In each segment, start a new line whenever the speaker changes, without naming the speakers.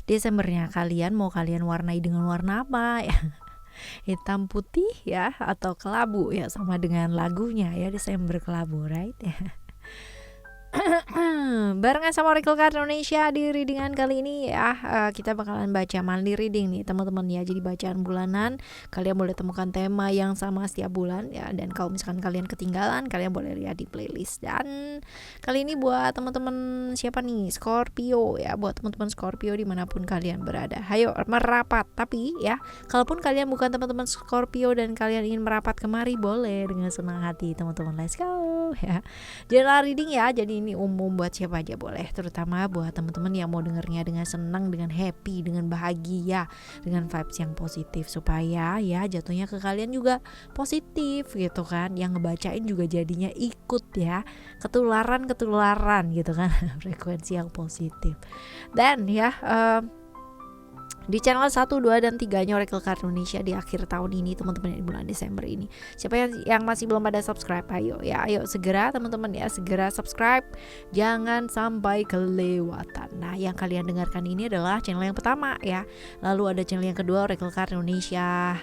Desembernya kalian mau kalian warnai dengan warna apa ya? Hitam putih ya atau kelabu ya, sama dengan lagunya ya, Desember Kelabu, right ya. Barengan sama Oracle Card Indonesia di readingan kali ini ya, kita bakalan baca monthly reading nih teman-teman ya. Jadi bacaan bulanan, kalian boleh temukan tema yang sama setiap bulan ya. Dan kalau misalkan kalian ketinggalan, kalian boleh lihat di playlist. Dan kali ini buat teman-teman siapa nih? Scorpio ya. Buat teman-teman Scorpio dimanapun kalian berada, ayo merapat. Tapi ya, kalaupun kalian bukan teman-teman Scorpio dan kalian ingin merapat kemari, boleh dengan senang hati teman-teman. Let's go ya. General reading ya, jadi ini umum buat siapa aja boleh, terutama buat teman-teman yang mau dengernya dengan senang, dengan happy, dengan bahagia, dengan vibes yang positif, supaya ya jatuhnya ke kalian juga positif gitu kan, yang ngebacain juga jadinya ikut ya, ketularan gitu kan frekuensi yang positif. Dan ya di channel 1, 2, dan 3-nya Oracle Card Indonesia di akhir tahun ini teman-teman, di bulan Desember ini. Siapa yang masih belum pada subscribe, ayo segera teman-teman ya, segera subscribe, jangan sampai kelewatan. Nah, yang kalian dengarkan ini adalah channel yang pertama ya. Lalu ada channel yang kedua Oracle Card Indonesia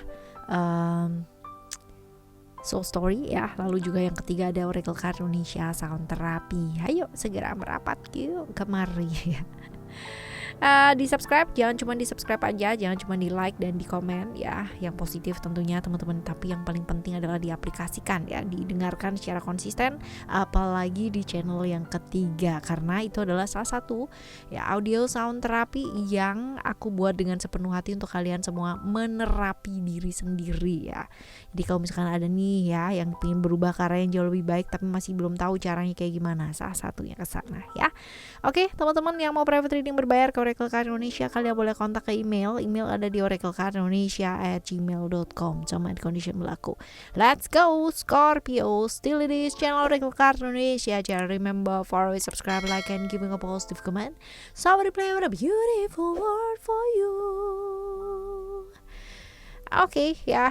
Soul Story ya. Lalu juga yang ketiga ada Oracle Card Indonesia Sound Therapy. Ayo segera merapat yuk kemari ya. Di subscribe, jangan cuma di subscribe aja, jangan cuma di like dan di komen ya, yang positif tentunya teman-teman, tapi yang paling penting adalah diaplikasikan ya, didengarkan secara konsisten, apalagi di channel yang ketiga, karena itu adalah salah satu ya audio sound terapi yang aku buat dengan sepenuh hati untuk kalian semua menerapi diri sendiri ya. Jadi kalau misalkan ada nih ya yang ingin berubah ke arah yang jauh lebih baik tapi masih belum tahu caranya kayak gimana, salah satunya ke sana ya. Oke, teman-teman yang mau private reading berbayar ke Oracle Card Indonesia, kalian boleh kontak ke email ada di oraclecardindonesia@gmail.com, sama condition berlaku. Let's go Scorpio, still it is channel Oracle Card Indonesia. Jangan remember for always subscribe, like, and giving a positive comment. Somebody play with a beautiful word for you. Oke ya,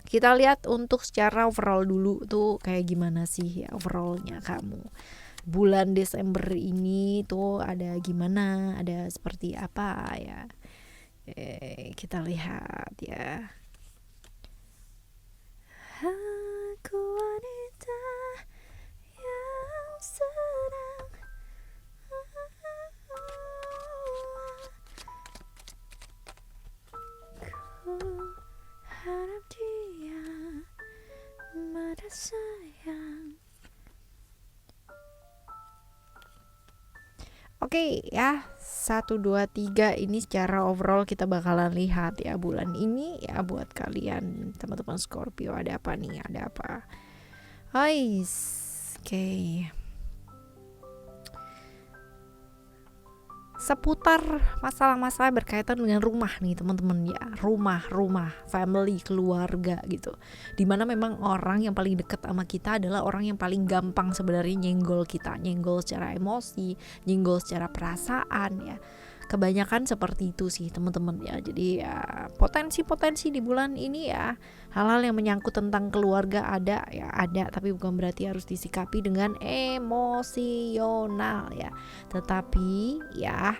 kita lihat untuk secara overall dulu tuh kayak gimana sih ya overallnya kamu bulan Desember ini tuh, ada gimana, ada seperti apa ya. Kita lihat ya. Aku wanita yang sedang ku harap dia mata sayang. Oke ya, 1, 2, 3 ini secara overall kita bakalan lihat ya bulan ini ya buat kalian teman-teman Scorpio, ada apa nih, ada apa. Oke. Seputar masalah-masalah berkaitan dengan rumah nih teman-teman ya, rumah, family, keluarga gitu. Dimana memang orang yang paling dekat sama kita adalah orang yang paling gampang sebenarnya nyenggol kita, nyenggol secara emosi, nyenggol secara perasaan ya. Kebanyakan seperti itu sih teman-teman ya. Jadi ya potensi di bulan ini ya, hal-hal yang menyangkut tentang keluarga ada, tapi bukan berarti harus disikapi dengan emosional ya, tetapi ya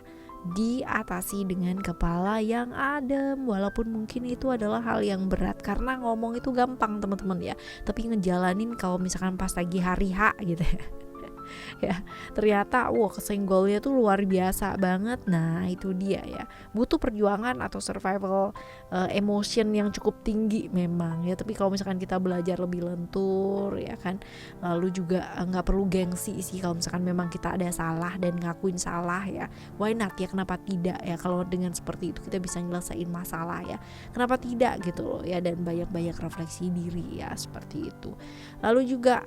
diatasi dengan kepala yang adem. Walaupun mungkin itu adalah hal yang berat, karena ngomong itu gampang teman-teman ya, tapi ngejalanin kalau misalkan pas lagi hari H gitu ya, ternyata kesenggolnya tuh luar biasa banget. Nah itu dia ya, butuh perjuangan atau survival emotion yang cukup tinggi memang ya. Tapi kalau misalkan kita belajar lebih lentur ya kan, lalu juga nggak perlu gengsi sih kalau misalkan memang kita ada salah dan ngakuin salah ya, why not ya, kenapa tidak ya. Kalau dengan seperti itu kita bisa nyelesain masalah ya, kenapa tidak gitu loh ya. Dan banyak-banyak refleksi diri ya, seperti itu. Lalu juga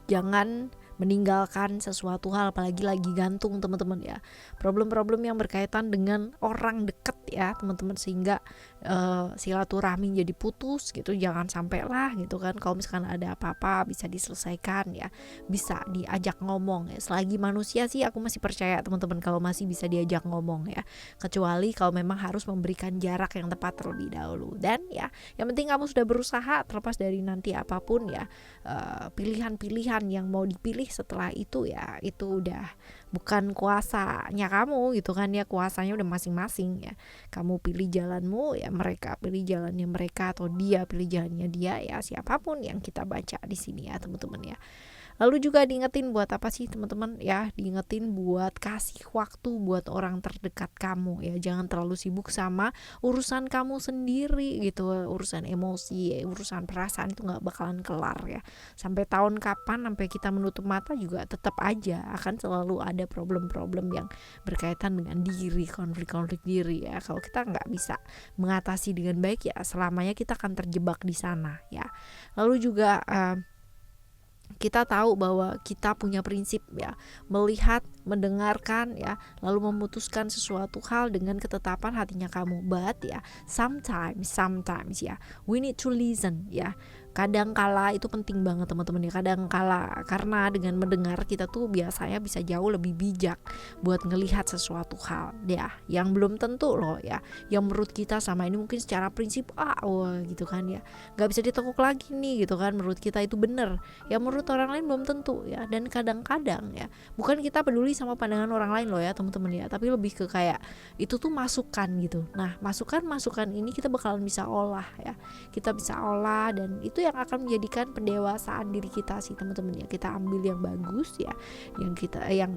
jangan meninggalkan sesuatu hal, apalagi lagi gantung teman-teman ya, problem-problem yang berkaitan dengan orang deket ya teman-teman, sehingga silaturahmi jadi putus gitu. Jangan sampai lah gitu kan. Kalau misalkan ada apa-apa bisa diselesaikan ya, bisa diajak ngomong ya. Selagi manusia sih aku masih percaya teman-teman kalau masih bisa diajak ngomong ya, kecuali kalau memang harus memberikan jarak yang tepat terlebih dahulu. Dan ya yang penting kamu sudah berusaha, terlepas dari nanti apapun ya, pilihan-pilihan yang mau dipilih setelah itu ya itu udah bukan kuasanya kamu gitu kan ya, kuasanya udah masing-masing ya. Kamu pilih jalanmu ya, mereka pilih jalannya mereka, atau dia pilih jalannya dia ya, siapapun yang kita baca di sini ya teman-teman ya. Lalu juga diingetin buat apa sih teman-teman ya, diingetin buat kasih waktu buat orang terdekat kamu ya, jangan terlalu sibuk sama urusan kamu sendiri gitu, urusan emosi, urusan perasaan itu nggak bakalan kelar ya, sampai tahun kapan, sampai kita menutup mata juga tetap aja akan selalu ada problem-problem yang berkaitan dengan diri, konflik-konflik diri ya. Kalau kita nggak bisa mengatasi dengan baik ya selamanya kita akan terjebak di sana ya. Lalu juga kita tahu bahwa kita punya prinsip ya, melihat, mendengarkan ya, lalu memutuskan sesuatu hal dengan ketetapan hatinya kamu. But ya, sometimes ya, we need to listen ya. Kadangkala itu penting banget teman-teman ya, kadangkala, karena dengan mendengar kita tuh biasanya bisa jauh lebih bijak buat ngelihat sesuatu hal ya, yang belum tentu loh ya, yang menurut kita sama ini mungkin secara prinsip wah gitu kan ya, nggak bisa ditekuk lagi nih gitu kan, menurut kita itu bener ya, menurut orang lain belum tentu ya. Dan kadang-kadang ya, bukan kita peduli sama pandangan orang lain loh ya teman-teman ya, tapi lebih ke kayak itu tuh masukan gitu. Nah masukan ini kita bakalan bisa olah ya, kita bisa olah, dan itu yang akan menjadikan pendewasaan diri kita sih teman-teman ya. Kita ambil yang bagus ya, yang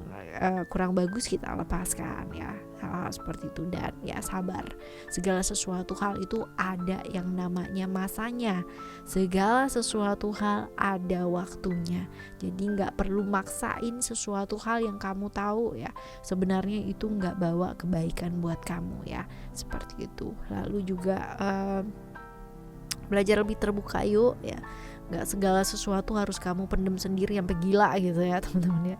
kurang bagus kita lepaskan ya, hal seperti itu. Dan ya sabar, segala sesuatu hal itu ada yang namanya masanya, segala sesuatu hal ada waktunya. Jadi nggak perlu maksain sesuatu hal yang kamu tahu ya sebenarnya itu nggak bawa kebaikan buat kamu ya, seperti itu. Lalu juga belajar lebih terbuka yuk ya, nggak segala sesuatu harus kamu pendem sendiri sampai gila gitu ya teman-teman ya.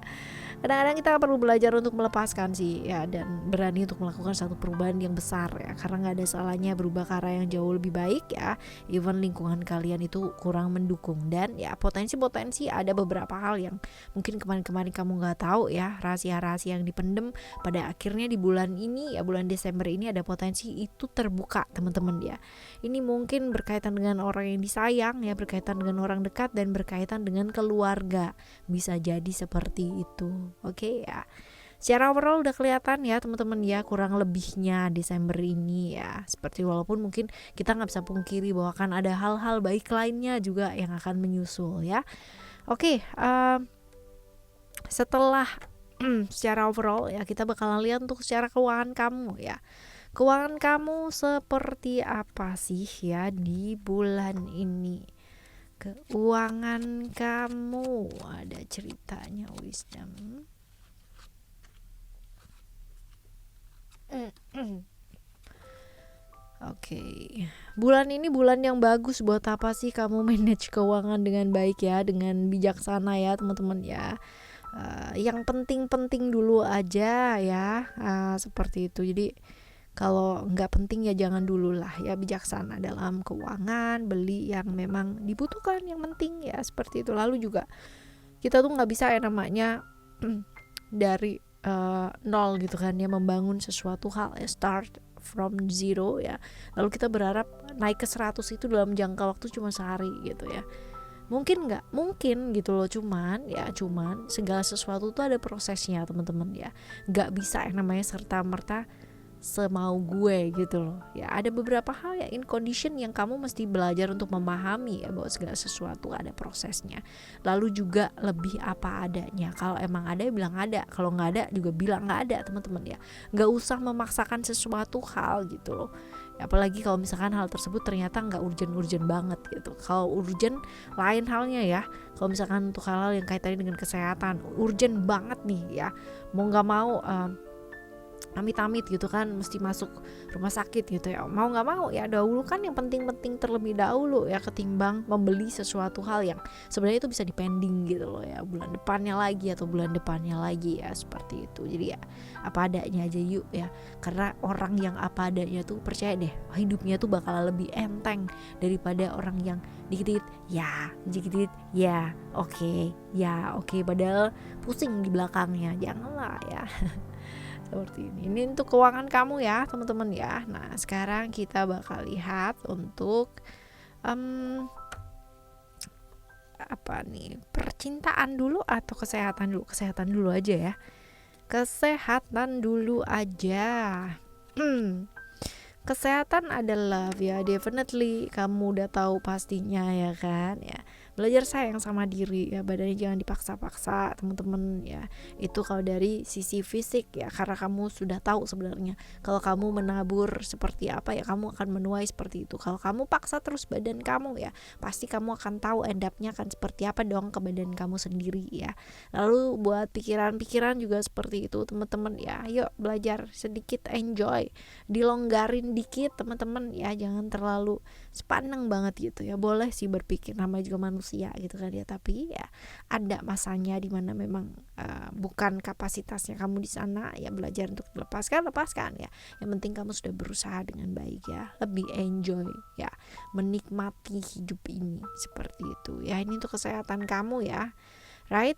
Kadang-kadang kita perlu belajar untuk melepaskan sih ya, dan berani untuk melakukan satu perubahan yang besar ya, karena nggak ada salahnya berubah ke arah yang jauh lebih baik ya, even lingkungan kalian itu kurang mendukung. Dan ya potensi ada beberapa hal yang mungkin kemarin kamu nggak tahu ya, rahasia-rahasia yang dipendem pada akhirnya di bulan ini ya, bulan Desember ini ada potensi itu terbuka teman-teman ya. Ini mungkin berkaitan dengan orang yang disayang ya, berkaitan dengan orang dekat, dan berkaitan dengan keluarga, bisa jadi seperti itu. Oke ya, secara overall udah kelihatan ya teman-teman ya, kurang lebihnya Desember ini ya seperti, walaupun mungkin kita nggak bisa pungkiri bahwa kan ada hal-hal baik lainnya juga yang akan menyusul ya. Oke, setelah secara overall ya, kita bakalan lihat untuk secara keuangan kamu ya. Keuangan kamu seperti apa sih ya di bulan ini? Keuangan kamu ada ceritanya, wisdom. Oke, bulan ini bulan yang bagus buat apa sih kamu manage keuangan dengan baik ya, dengan bijaksana ya teman-teman ya. Yang penting-penting dulu aja ya, seperti itu. Jadi kalau nggak penting ya jangan dulu lah ya, bijaksana dalam keuangan, beli yang memang dibutuhkan, yang penting ya, seperti itu. Lalu juga kita tuh nggak bisa ya namanya dari nol gitu kan ya, membangun sesuatu hal ya, start from zero ya, lalu kita berharap naik ke 100 itu dalam jangka waktu cuma sehari gitu ya. Mungkin nggak mungkin gitu loh, cuman segala sesuatu tuh ada prosesnya teman-teman ya, nggak bisa yang namanya serta-merta semau gue gitu loh ya. Ada beberapa hal ya in condition yang kamu mesti belajar untuk memahami ya, bahwa segala sesuatu ada prosesnya. Lalu juga lebih apa adanya, kalau emang ada ya bilang ada, kalau nggak ada juga bilang nggak ada teman-teman ya. Nggak usah memaksakan sesuatu hal gitu loh ya, apalagi kalau misalkan hal tersebut ternyata nggak urgent banget gitu. Kalau urgent lain halnya ya, kalau misalkan untuk hal-hal yang kaitannya dengan kesehatan urgent banget nih ya, mau nggak mau amit-amit gitu kan mesti masuk rumah sakit gitu ya, mau nggak mau ya dahulukan yang penting-penting terlebih dahulu ya, ketimbang membeli sesuatu hal yang sebenarnya itu bisa dipending gitu loh ya, bulan depannya lagi atau bulan depannya lagi ya, seperti itu. Jadi ya apa adanya aja yuk ya, karena orang yang apa adanya tuh percaya deh hidupnya tuh bakal lebih enteng daripada orang yang dikit-dikit ya oke padahal pusing di belakangnya. Janganlah ya seperti ini. Ini untuk keuangan kamu ya teman-teman ya. Nah sekarang kita bakal lihat untuk apa nih, percintaan dulu atau kesehatan dulu? Kesehatan dulu aja ya. Kesehatan dulu aja. Kesehatan adalah ya definitely kamu udah tahu pastinya ya kan ya. Belajar sayang sama diri ya, badannya jangan dipaksa-paksa teman-teman ya. Itu kalau dari sisi fisik ya, karena kamu sudah tahu sebenarnya kalau kamu menabur seperti apa ya kamu akan menuai seperti itu. Kalau kamu paksa terus badan kamu ya, pasti kamu akan tahu end up-nya akan seperti apa dong ke badan kamu sendiri ya. Lalu buat pikiran-pikiran juga seperti itu teman-teman ya. Yuk belajar sedikit, enjoy, dilonggarin dikit teman-teman ya, jangan terlalu sepaneng banget gitu ya. Boleh sih berpikir, namanya juga manusia gitu kan ya, tapi ya ada masanya dimana memang bukan kapasitasnya kamu di sana ya. Belajar untuk lepaskan ya. Yang penting kamu sudah berusaha dengan baik ya, lebih enjoy ya, menikmati hidup ini seperti itu ya. Ini untuk kesehatan kamu ya. Right,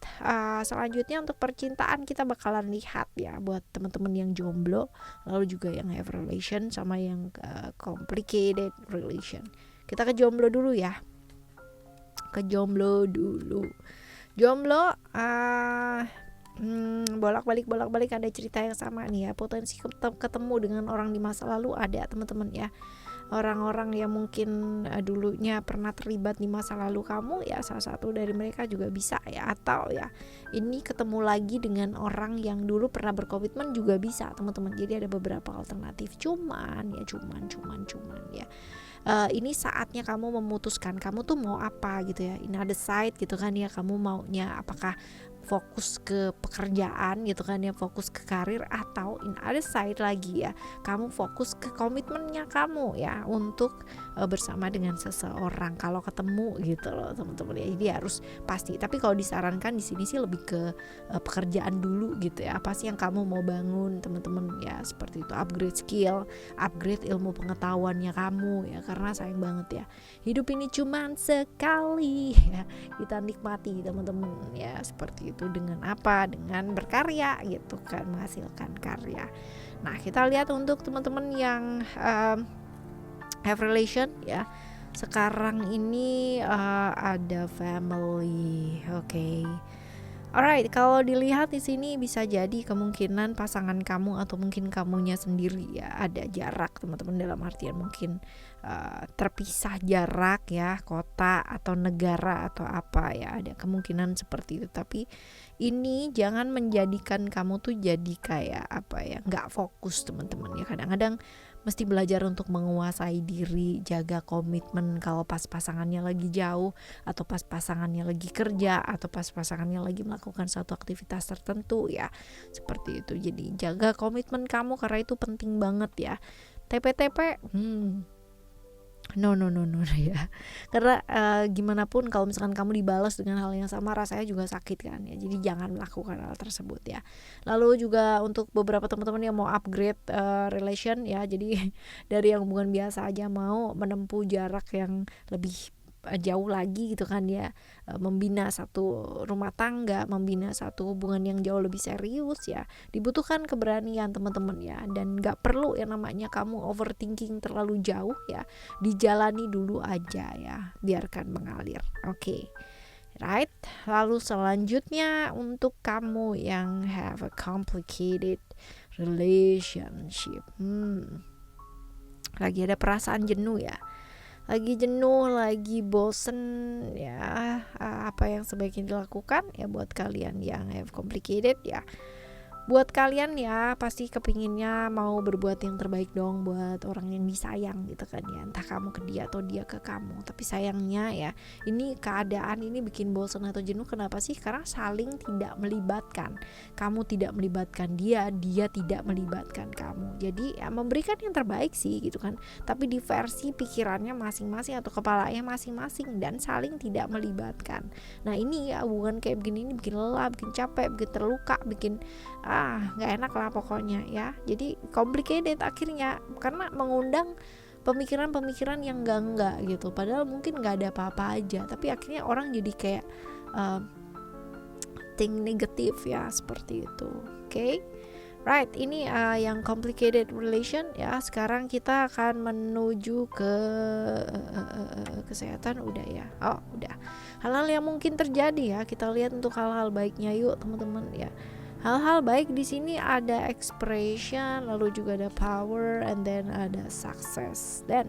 selanjutnya untuk percintaan kita bakalan lihat ya buat teman-teman yang jomblo, lalu juga yang have relation sama yang complicated relation. Kita ke jomblo dulu ya. Jomblo bolak-balik ada cerita yang sama nih ya. Potensi ketemu dengan orang di masa lalu ada teman-teman ya. Orang-orang yang mungkin dulunya pernah terlibat di masa lalu kamu ya, salah satu dari mereka juga bisa ya. Atau ya ini ketemu lagi dengan orang yang dulu pernah berkomitmen juga bisa teman-teman. Jadi ada beberapa alternatif. Cuman ya ini saatnya kamu memutuskan kamu tuh mau apa gitu ya. In other side gitu kan ya, kamu maunya apakah fokus ke pekerjaan gitu kan ya, fokus ke karir, atau in other side lagi ya kamu fokus ke komitmennya kamu ya untuk bersama dengan seseorang kalau ketemu gitu loh teman-teman ya. Jadi harus pasti, tapi kalau disarankan di sini sih lebih ke pekerjaan dulu gitu ya. Apa sih yang kamu mau bangun teman-teman ya, seperti itu. Upgrade skill, upgrade ilmu pengetahuannya kamu ya, karena sayang banget ya hidup ini cuman sekali ya, kita nikmati teman-teman ya, seperti itu. Dengan apa? Dengan berkarya gitu kan, menghasilkan karya. Nah kita lihat untuk teman-teman yang have relation ya, sekarang ini ada family. Oke. Alright, kalau dilihat di sini bisa jadi kemungkinan pasangan kamu atau mungkin kamunya sendiri ya ada jarak teman-teman, dalam artian mungkin terpisah jarak ya, kota atau negara atau apa ya, ada kemungkinan seperti itu. Tapi ini jangan menjadikan kamu tuh jadi kayak apa ya, nggak fokus teman-teman ya. Kadang-kadang mesti belajar untuk menguasai diri, jaga komitmen kalau pas pasangannya lagi jauh, atau pas pasangannya lagi kerja, atau pas pasangannya lagi melakukan suatu aktivitas tertentu ya, seperti itu. Jadi jaga komitmen kamu karena itu penting banget ya. TP-TP no ya, karena gimana pun kalau misalkan kamu dibalas dengan hal yang sama rasanya juga sakit kan ya. Jadi jangan melakukan hal tersebut ya. Lalu juga untuk beberapa teman-teman yang mau upgrade relation ya, jadi dari yang hubungan biasa aja mau menempuh jarak yang lebih jauh lagi gitu kan ya, membina satu rumah tangga, membina satu hubungan yang jauh lebih serius ya, dibutuhkan keberanian teman-teman ya. Dan gak perlu yang namanya kamu overthinking terlalu jauh ya, dijalani dulu aja ya, biarkan mengalir. Oke. Right, lalu selanjutnya untuk kamu yang have a complicated relationship, lagi ada perasaan jenuh ya, lagi bosen ya, apa yang sebaiknya dilakukan ya buat kalian yang have complicated ya. Buat kalian ya pasti kepinginnya mau berbuat yang terbaik dong buat orang yang disayang gitu kan ya, entah kamu ke dia atau dia ke kamu. Tapi sayangnya ya ini keadaan ini bikin bosan atau jenuh. Kenapa sih? Karena saling tidak melibatkan. Kamu tidak melibatkan dia, dia tidak melibatkan kamu. Jadi ya memberikan yang terbaik sih gitu kan, tapi di versi pikirannya masing-masing atau kepalanya masing-masing dan saling tidak melibatkan. Nah ini ya hubungan kayak begini ini bikin lelah, bikin capek, bikin terluka, bikin nggak enak lah pokoknya ya. Jadi complicated akhirnya karena mengundang pemikiran-pemikiran yang enggak gitu, padahal mungkin nggak ada apa-apa aja, tapi akhirnya orang jadi kayak think negatif ya, seperti itu. Oke. Right, ini yang complicated relation ya. Sekarang kita akan menuju ke kesehatan udah ya. Oh, udah. Hal-hal yang mungkin terjadi ya. Kita lihat untuk hal-hal baiknya yuk, teman-teman ya. Hal-hal baik di sini ada expression, lalu juga ada power, and then ada success. Dan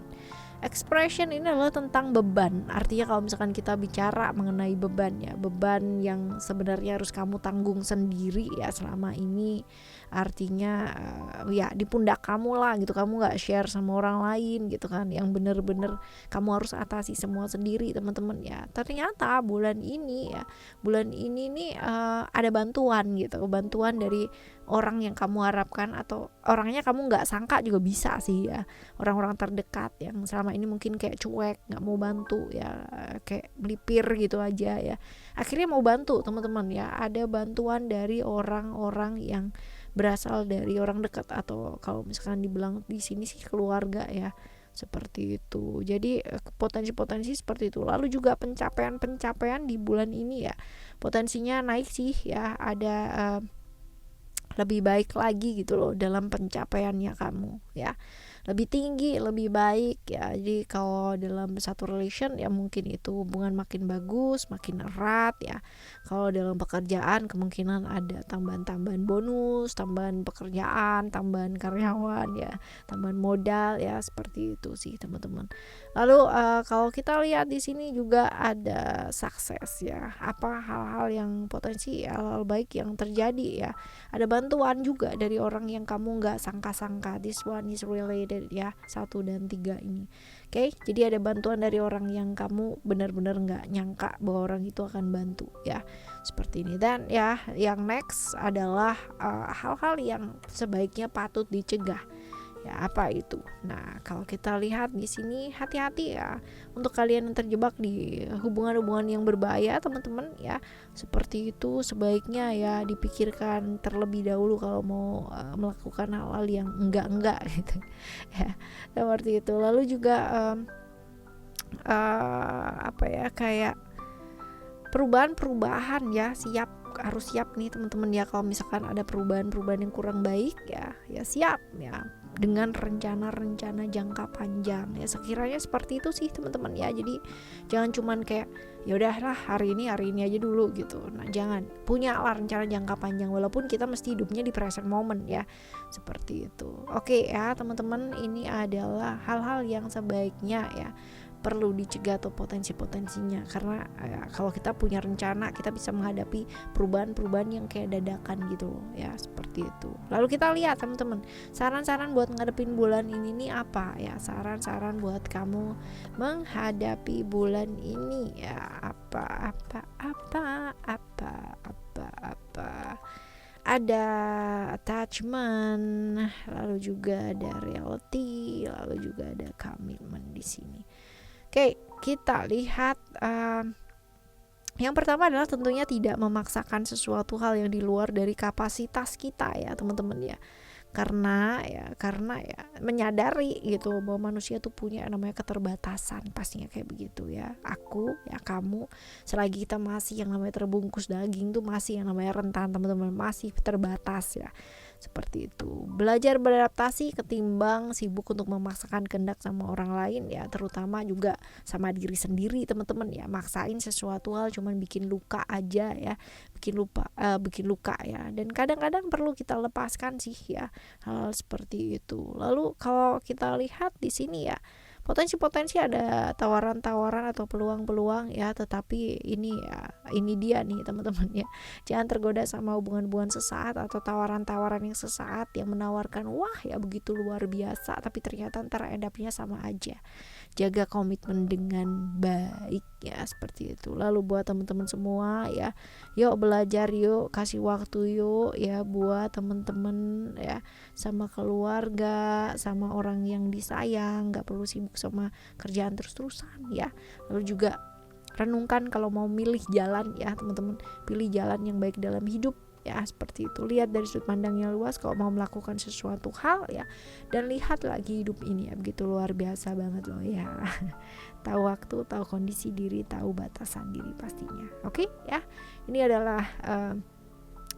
expression ini adalah tentang beban. Artinya kalau misalkan kita bicara mengenai beban ya, beban yang sebenarnya harus kamu tanggung sendiri ya selama ini. Artinya ya di pundak kamu lah gitu, kamu nggak share sama orang lain gitu kan, yang bener-bener kamu harus atasi semua sendiri, teman-teman ya. Ternyata bulan ini nih ada bantuan gitu, bantuan dari orang yang kamu harapkan, atau orangnya kamu nggak sangka juga bisa sih ya, orang-orang terdekat yang selama ini mungkin kayak cuek, nggak mau bantu ya, kayak melipir gitu aja ya, akhirnya mau bantu, teman-teman ya. Ada bantuan dari orang-orang yang berasal dari orang dekat, atau kalau misalkan dibilang di sini sih keluarga ya, seperti itu. Jadi potensi-potensi seperti itu. Lalu juga pencapaian di bulan ini ya, potensinya naik sih ya, ada lebih baik lagi gitu loh dalam pencapaiannya kamu ya, lebih tinggi, lebih baik ya. Jadi kalau dalam satu relation ya mungkin itu hubungan makin bagus, makin erat ya. Kalau dalam pekerjaan kemungkinan ada tambahan-tambahan bonus, tambahan pekerjaan, tambahan karyawan ya, tambahan modal ya, seperti itu sih teman-teman. Lalu kalau kita lihat di sini juga ada sukses ya, apa hal-hal yang potensi, hal-hal baik yang terjadi ya. Ada bantuan juga dari orang yang kamu nggak sangka-sangka. This one is related ya, 1 dan 3 ini. Oke, jadi ada bantuan dari orang yang kamu benar-benar nggak nyangka bahwa orang itu akan bantu ya, seperti ini. Dan ya yang next adalah hal-hal yang sebaiknya patut dicegah. Ya, apa itu? Nah, kalau kita lihat di sini, hati-hati ya untuk kalian yang terjebak di hubungan-hubungan yang berbahaya, teman-teman ya. Seperti itu sebaiknya ya dipikirkan terlebih dahulu kalau mau melakukan hal-hal yang enggak gitu. Ya, seperti itu. Lalu juga apa ya, kayak perubahan ya, harus siap nih teman-teman ya. Kalau misalkan ada perubahan yang kurang baik ya siap ya dengan rencana jangka panjang ya. Sekiranya seperti itu sih teman-teman ya. Jadi jangan cuman kayak ya udahlah hari ini aja dulu gitu. Nah, jangan, punya lah rencana jangka panjang, walaupun kita mesti hidupnya di present moment ya, seperti itu. Oke ya teman-teman, ini adalah hal-hal yang sebaiknya ya perlu dicegah atau potensi-potensinya, karena kalau kita punya rencana kita bisa menghadapi perubahan-perubahan yang kayak dadakan gitu ya, seperti itu. Lalu kita lihat teman-teman, saran-saran buat ngadepin bulan ini nih apa ya, saran-saran buat kamu menghadapi bulan ini ya, apa ada attachment, lalu juga ada reality, lalu juga ada commitment di sini. Oke, kita lihat yang pertama adalah tentunya tidak memaksakan sesuatu hal yang di luar dari kapasitas kita ya teman-teman ya. Karena ya menyadari gitu bahwa manusia tuh punya namanya keterbatasan, pastinya kayak begitu ya. Aku ya, kamu, selagi kita masih yang namanya terbungkus daging tuh masih yang namanya rentan, teman-teman, masih terbatas ya. Seperti itu. Belajar beradaptasi ketimbang sibuk untuk memaksakan kehendak sama orang lain ya, terutama juga sama diri sendiri teman-teman ya. Maksain sesuatu hal cuman bikin luka aja ya, bikin luka ya. Dan kadang-kadang perlu kita lepaskan sih ya hal seperti itu. Lalu kalau kita lihat di sini ya, potensi-potensi ada tawaran-tawaran atau peluang-peluang ya, tetapi ini dia nih teman-teman ya, jangan tergoda sama hubungan-hubungan sesaat atau tawaran-tawaran yang sesaat yang menawarkan wah ya begitu luar biasa, tapi ternyata ntar endapnya sama aja. Jaga komitmen dengan baik ya, seperti itu. Lalu buat teman-teman semua ya, yuk belajar, yuk kasih waktu yuk ya buat teman-teman ya, sama keluarga, sama orang yang disayang, gak perlu sibuk sama kerjaan terus-terusan ya. Lalu juga renungkan kalau mau milih jalan ya teman-teman, pilih jalan yang baik dalam hidup ya, seperti itu. Lihat dari sudut pandang yang luas kalau mau melakukan sesuatu hal ya, dan lihat lagi hidup ini ya, begitu luar biasa banget loh ya. Tahu waktu, tahu kondisi diri, tahu batasan diri pastinya. Oke ya, ini adalah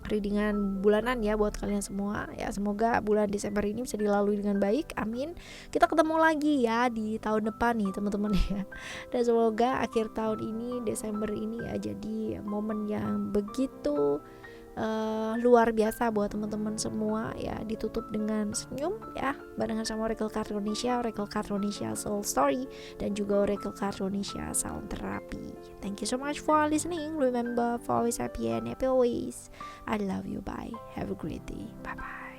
readingan bulanan ya buat kalian semua ya. Semoga bulan Desember ini bisa dilalui dengan baik, amin. Kita ketemu lagi ya di tahun depan nih teman-teman ya. Dan semoga akhir tahun ini, Desember ini ya, jadi momen yang begitu luar biasa buat teman-teman semua ya, ditutup dengan senyum ya, barengan sama Oracle Card Indonesia Soul Story, dan juga Oracle Card Indonesia Sound Therapy. Thank you so much for listening. Remember, for always happy and happy always. I love you. Bye. Have a great day. Bye bye.